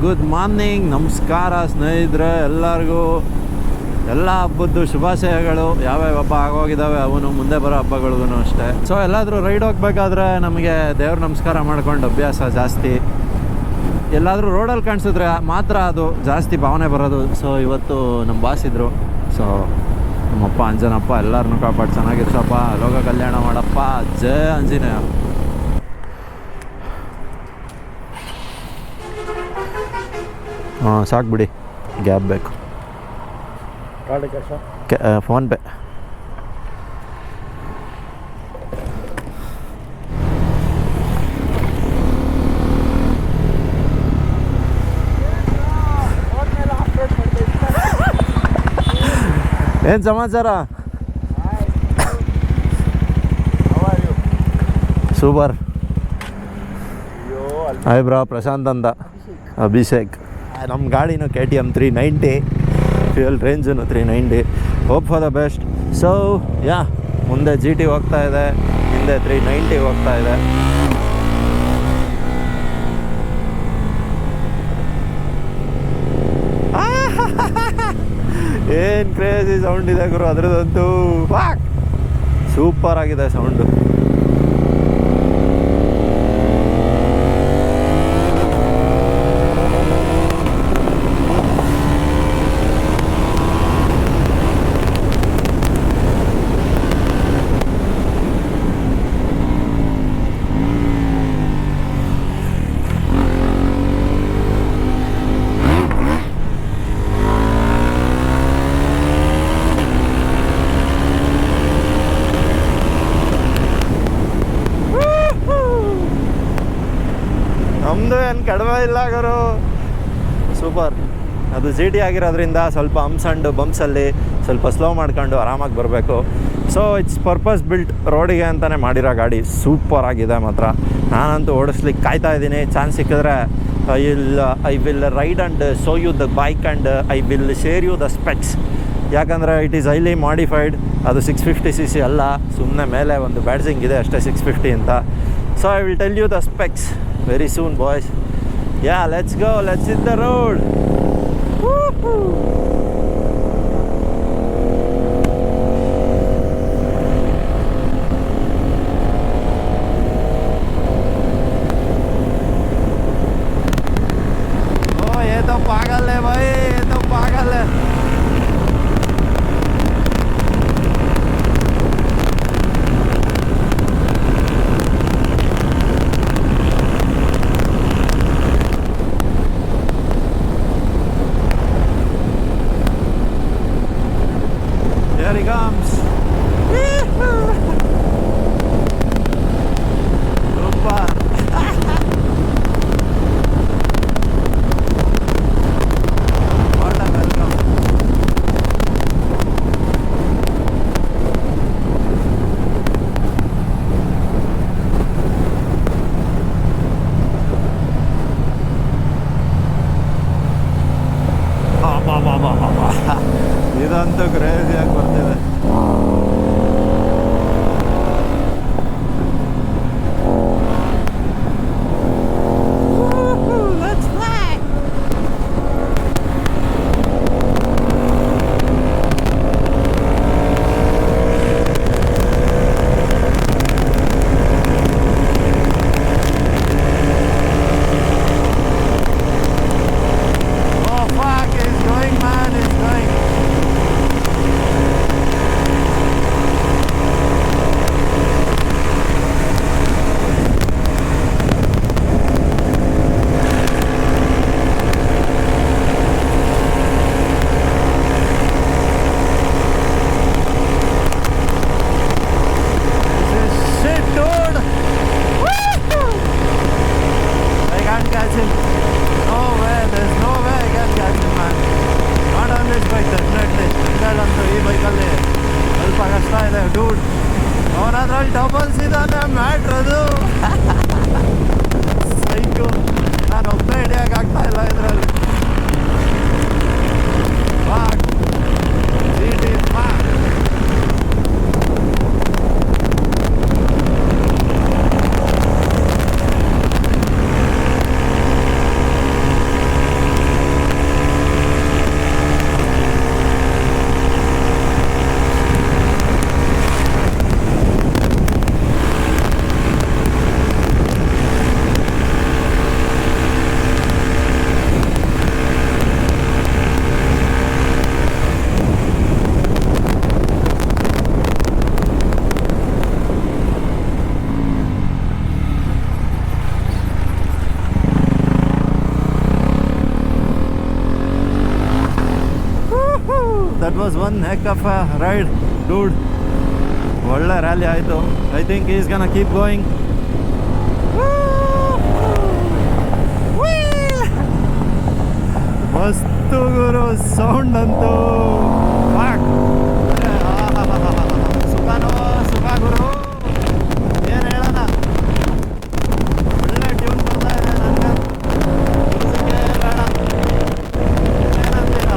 Good morning, ನಮಸ್ಕಾರ ಸ್ನೇಹಿತರೆ ಎಲ್ಲರಿಗೂ. ಎಲ್ಲ ಹಬ್ಬದ್ದು ಶುಭಾಶಯಗಳು. ಯಾವ್ಯಾವ ಹಬ್ಬ ಆಗೋಗಿದ್ದಾವೆ ಅವನು ಮುಂದೆ ಬರೋ ಹಬ್ಬಗಳಿಗೂ ಅಷ್ಟೇ. ಸೊ ಎಲ್ಲಾದರೂ ರೈಡ್ ಹೋಗ್ಬೇಕಾದ್ರೆ ನಮಗೆ ದೇವ್ರ ನಮಸ್ಕಾರ ಮಾಡ್ಕೊಂಡು ಅಭ್ಯಾಸ ಜಾಸ್ತಿ. ಎಲ್ಲಾದರೂ ರೋಡಲ್ಲಿ ಕಾಣಿಸಿದ್ರೆ ಮಾತ್ರ ಅದು ಜಾಸ್ತಿ ಭಾವನೆ ಬರೋದು. ಸೊ ಇವತ್ತು ನಮ್ಮ ಬಾಸ್ ಇದ್ದರು. ಸೊ ನಮ್ಮಪ್ಪ ಅಂಜನಪ್ಪ ಎಲ್ಲರನ್ನೂ ಕಾಪಾಡಿ ಚೆನ್ನಾಗಿರ್ಸಪ್ಪ, ಲೋಕ ಕಲ್ಯಾಣ ಮಾಡಪ್ಪ, ಜಯ ಆಂಜನೇಯ. ಹಾಂ ಸಾಕು ಬಿಡಿ, ಗ್ಯಾಪ್ ಬೇಕು. ಫೋನ್ಪೇ. ಏನು ಸಮಾಚಾರ? ಸೂಪರ್. ಹಾಯ್ ಬ್ರಾ, ಪ್ರಶಾಂತ್ ಅಂತ. ಅಭಿಷೇಕ್. ನಮ್ಮ ಗಾಡಿನೂ KTM 390, ಫ್ಯೂಯಲ್ ರೇಂಜೂ 390. Hope for the best. So yeah, ಮುಂದೆ GT ಹೋಗ್ತಾ ಇದೆ, ಹಿಂದೆ 390 ಹೋಗ್ತಾ ಇದೆ. ಏನು ಕ್ರೇಜಿ ಸೌಂಡ್ ಇದೆ ಗುರು ಅದರದಂತೂ. ಸೂಪರ್ ಆಗಿದೆ ಸೌಂಡು. ನಮ್ಮದು ಏನು ಕಡಿಮೆ ಇಲ್ಲ ಗುರು, ಸೂಪರ್. ಅದು GT ಆಗಿರೋದ್ರಿಂದ ಸ್ವಲ್ಪ ಹಂಪ್ಸ್ ಆ್ಯಂಡ್ ಬಂಪ್ಸಲ್ಲಿ ಸ್ವಲ್ಪ ಸ್ಲೋ ಮಾಡ್ಕೊಂಡು ಆರಾಮಾಗಿ ಬರಬೇಕು. ಸೊ ಇಟ್ಸ್ ಪರ್ಪಸ್ ಬಿಲ್ಟ್, ರೋಡಿಗೆ ಅಂತಲೇ ಮಾಡಿರೋ ಗಾಡಿ. ಸೂಪರ್ ಆಗಿದೆ ಮಾತ್ರ. ನಾನಂತೂ ಓಡಿಸ್ಲಿಕ್ಕೆ ಕಾಯ್ತಾ ಇದ್ದೀನಿ. ಚಾನ್ಸ್ ಸಿಕ್ಕಿದ್ರೆ I will ride and show you the bike and I will share you the specs. ಯಾಕಂದರೆ ಇಟ್ ಈಸ್ ಹೈಲಿ ಮಾಡಿಫೈಡ್. ಅದು 650cc ಅಲ್ಲ, ಸುಮ್ಮನೆ ಮೇಲೆ ಒಂದು ಬ್ಯಾಡ್ಜಿಂಗ್ ಇದೆ ಅಷ್ಟೇ 650 ಅಂತ. So I will tell you the specs very soon, boys. Yeah, let's go, let's hit the road. Woo-hoo. Oh, ये तो पागल है भाई, ये तो पागल है. ಡೂಡ್ ಅವನದ್ರಲ್ಲಿ ಡಬಲ್ಸ್ ಇದ್ದಾನೆ ಮ್ಯಾಟ್ರದು ಸೈಕು. ನಾನು ಒಬ್ಬನೇ ಹಿಡಿಯೋಕ್ಕಾಗ್ತಾ ಇಲ್ಲ ಇದರಲ್ಲಿ. That was one heck of a ride dude. ಒಳ್ಳೆ ರ್ಯಾಲಿ ಆಯಿತು. I think is gonna keep going. ಮಸ್ತು ಗುರು ಸೌಂಡ್ ಅಂತೂ ಸುಖನೋ ಸುಖ ಗುರು, ಏನು ಹೇಳೋಣ. ಒಳ್ಳೆ ಟ್ಯೂನ್ ಬರ್ತಾ ಇದೆ ನನಗೆ. ಬೇಡ ಏನಂತೀರ?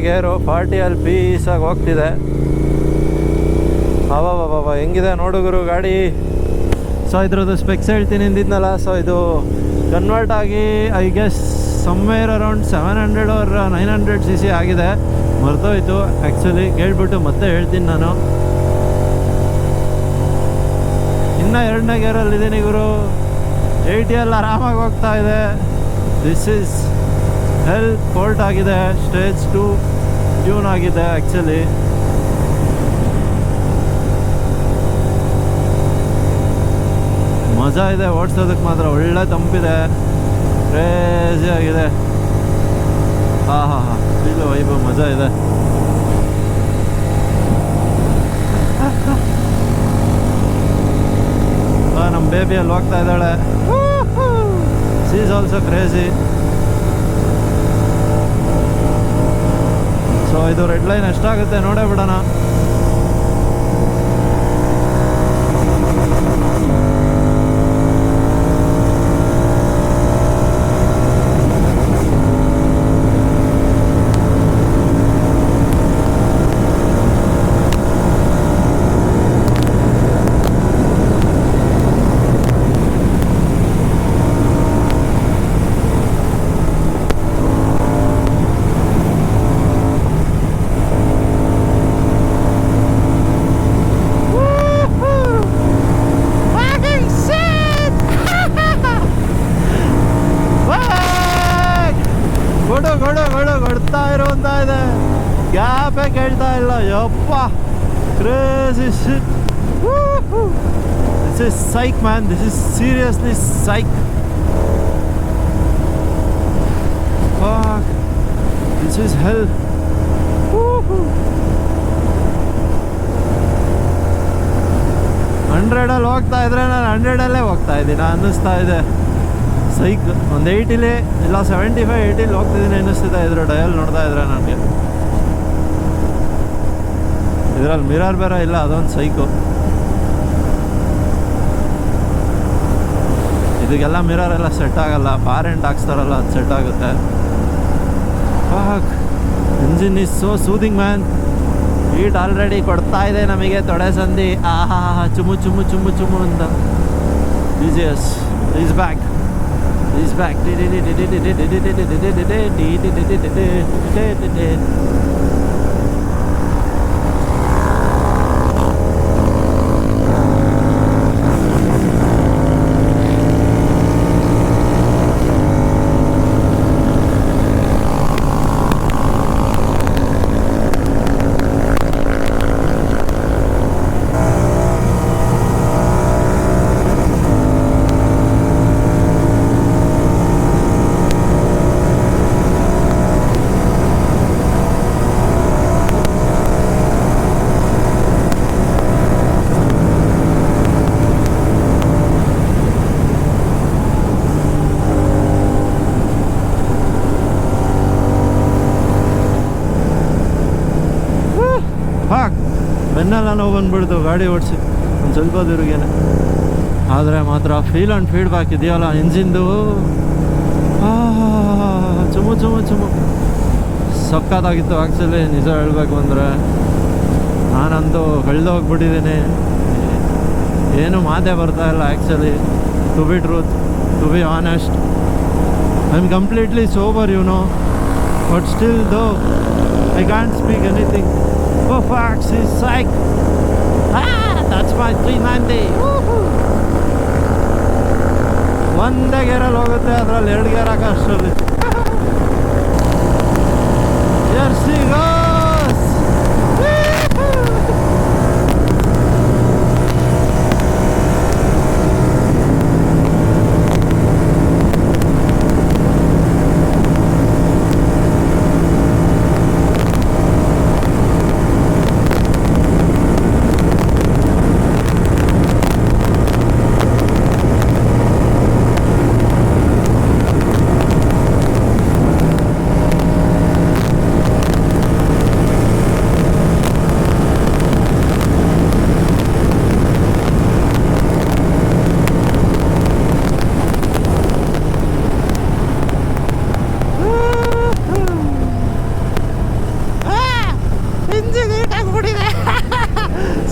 ಗೇರು 40 ಪೀಸಾಗಿ ಹೋಗ್ತಿದೆ. ಅವ ಹೆಂಗಿದೆ ನೋಡುಗರು ಗಾಡಿ. ಸೊ ಇದ್ರದ್ದು ಸ್ಪೆಕ್ಸ್ ಹೇಳ್ತೀನಿ ಅಂದಿದ್ನಲ್ಲ. ಸೊ ಇದು ಕನ್ವರ್ಟ್ ಆಗಿ I guess somewhere around 700 or 900 cc ಆಗಿದೆ. ಮರ್ತೋಯ್ತು ಆ್ಯಕ್ಚುಲಿ, ಕೇಳ್ಬಿಟ್ಟು ಮತ್ತೆ ಹೇಳ್ತೀನಿ ನಾನು. ಇನ್ನು 2ನೇ ಗೇರಲ್ಲಿದ್ದೀನಿ ಗುರು. 80 ಆರಾಮಾಗಿ ಹೋಗ್ತಾ ಇದೆ. ದಿಸ್ ಈಸ್ ಫೋಲ್ಟ್ ಆಗಿದೆ. ಸ್ಟೇಜ್ 2 ಟ್ಯೂನ್ ಆಗಿದೆ ಆ್ಯಕ್ಚುಲಿ. ಮಜಾ ಇದೆ ಓಡಿಸೋದಕ್ಕೆ ಮಾತ್ರ. ಒಳ್ಳೆ ತಂಪಿದೆ, ಕ್ರೇಜಿ ಆಗಿದೆ. ಹಾಂ ಇದು ವೈಬ್ ಮಜಾ ಇದೆ. ನಮ್ಮ ಬೇಬಿಯಲ್ಲಿ ಹೋಗ್ತಾ ಇದ್ದಾಳೆ. She is also crazy. So ಇದು ರೆಡ್ ಲೈನ್ ಎಷ್ಟಾಗುತ್ತೆ ನೋಡೇ ಬಿಡೋಣ. ಕೊಡ್ತಾ ಇರುವಂತ ಇದೆ, ಗ್ಯಾಪೇ ಕೇಳ್ತಾ ಇಲ್ಲ. ಯಪ್ಪ crazy shit. This is psych man, this is seriously psych. This is hell. 100 ಹೋಗ್ತಾ ಇದ್ರೆ ನಾನು 100 ಹೋಗ್ತಾ ಇದ್ದೀನಿ ಅನ್ನಿಸ್ತಾ ಇದೆ. ಸೈಕ್. ಒಂದು 80 ಇಲ್ಲ 75-80 ಹೋಗ್ತಿದ್ದೀನಿ ಅನ್ನಿಸ್ತಿದೆ ಇದ್ರ ಡಯಲ್ ನೋಡ್ತಾ ಇದ್ರೆ ನನಗೆ. ಇದರಲ್ಲಿ ಮಿರರ್ ಬೇರೆ ಇಲ್ಲ, ಅದೊಂದು ಸೈಕು. ಇದಕ್ಕೆಲ್ಲ ಮಿರರ್ ಎಲ್ಲ ಸೆಟ್ ಆಗಲ್ಲ, ಪಾರೆಂಟ್ ಹಾಕ್ಸ್ತಾರಲ್ಲ ಅದು ಸೆಟ್ ಆಗುತ್ತೆ. Engine is so soothing man. Heat already ಕೊಡ್ತಾ ಇದೆ ನಮಗೆ ತೊಡೆ ಸಂಧಿ. ಆಹಾ ಚುಮು ಚುಮು ಚುಮು ಚುಮು ಅಂತ. Is back, is back. ಬೆನ್ನೆಲ್ಲ ನೋವು ಬಂದ್ಬಿಡ್ತು ಗಾಡಿ ಓಡಿಸಿ ಒಂದು ಸ್ವಲ್ಪ ದೂರಿಗೇನೆ. ಆದರೆ ಮಾತ್ರ ಫೀಲ್ ಆ್ಯಂಡ್ ಫೀಡ್ಬ್ಯಾಕ್ ಇದೆಯಲ್ಲ ಇಂಜಿನ್ದು, ಚುಮು ಚುಮು ಚುಮು ಸಕ್ಕತ್ತಾಗಿತ್ತು ಆ್ಯಕ್ಚುಲಿ. ನಿಜ ಹೇಳಬೇಕು ಅಂದರೆ ನಾನಂತೂ ಕಳೆದೋಗ್ಬಿಟ್ಟಿದ್ದೀನಿ, ಏನು ಮಾತೇ ಬರ್ತಾಯಿಲ್ಲ actually. To be truth, to be honest, I am completely sober you know, but still though I can't speak anything. Oh fuck, she's psych. That's my 390. ಒಂದೇ ಗೇರಲ್ಲಿ ಹೋಗುತ್ತೆ, ಅದರಲ್ಲಿ 2 ಗೇರ್ ಹಾಕೋ ಅಷ್ಟರಲ್ಲಿ. Here she goes.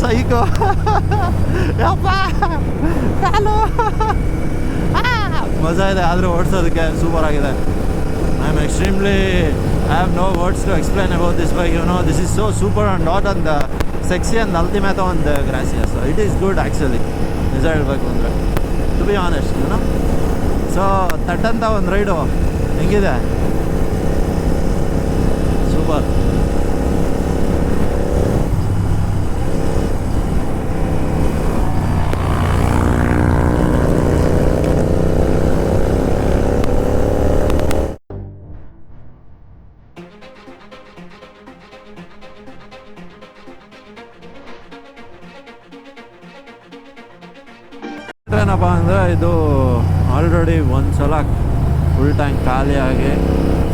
ಸೈಕೋ ಯಪ್ಪ ಕಾಲು ಮಜಾ ಇದೆ. ಆದರೂ ಓಡಿಸೋದಕ್ಕೆ ಸೂಪರ್ ಆಗಿದೆ. I am extremely, I have no words to explain about this bike. You know, this is so super and not on the sexy and ultimate on the gracious. It is good actually, ನಿಜ ಹೇಳಬೇಕು ಅಂದರೆ, to be honest you know. So ತಟ್ಟಂತ ಒಂದು ride ಹೆಂಗಿದೆ? Super. ಏನಪ್ಪ ಅಂದರೆ ಇದು already ಒಂದು ಸಲ ಫುಲ್ ಟ್ಯಾಂಕ್ ಖಾಲಿಯಾಗಿ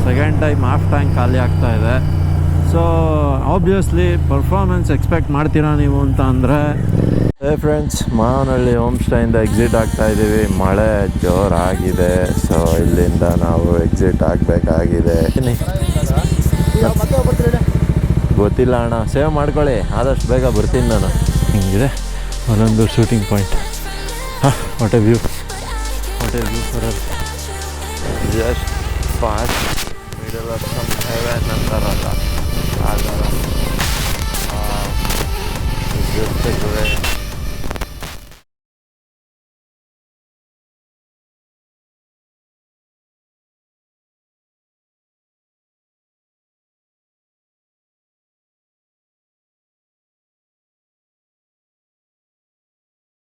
ಸೆಕೆಂಡ್ ಟೈಮ್ ಹಾಫ್ ಟ್ಯಾಂಕ್ ಖಾಲಿ ಆಗ್ತಾ ಇದೆ. ಸೊ ಆಬ್ವಿಯಸ್ಲಿ ಪರ್ಫಾರ್ಮೆನ್ಸ್ ಎಕ್ಸ್ಪೆಕ್ಟ್ ಮಾಡ್ತೀರಾ ನೀವು ಅಂತ ಅಂದರೆ, ಫ್ರೆಂಡ್ಸ್, ಮಾವನಹಳ್ಳಿ ಹೋಮ್ ಸ್ಟೇಯಿಂದ ಎಕ್ಸಿಟ್ ಆಗ್ತಾ ಇದ್ದೀವಿ. ಮಳೆ ಜೋರಾಗಿದೆ, ಸೊ ಇಲ್ಲಿಂದ ನಾವು ಎಕ್ಸಿಟ್ ಆಗಬೇಕಾಗಿದೆ. ಗೊತ್ತಿಲ್ಲ ಅಣ್ಣ, ಸೇವ್ ಮಾಡ್ಕೊಳ್ಳಿ, ಆದಷ್ಟು ಬೇಗ ಬರ್ತೀನಿ ನಾನು. ಹಿಂಗಿದೆ ಒಂದೊಂದು shooting point. What a view, what a view for us. Just pass middle of some heaven ಅಂತಾರಲ್ಲ ಆ ಥರ.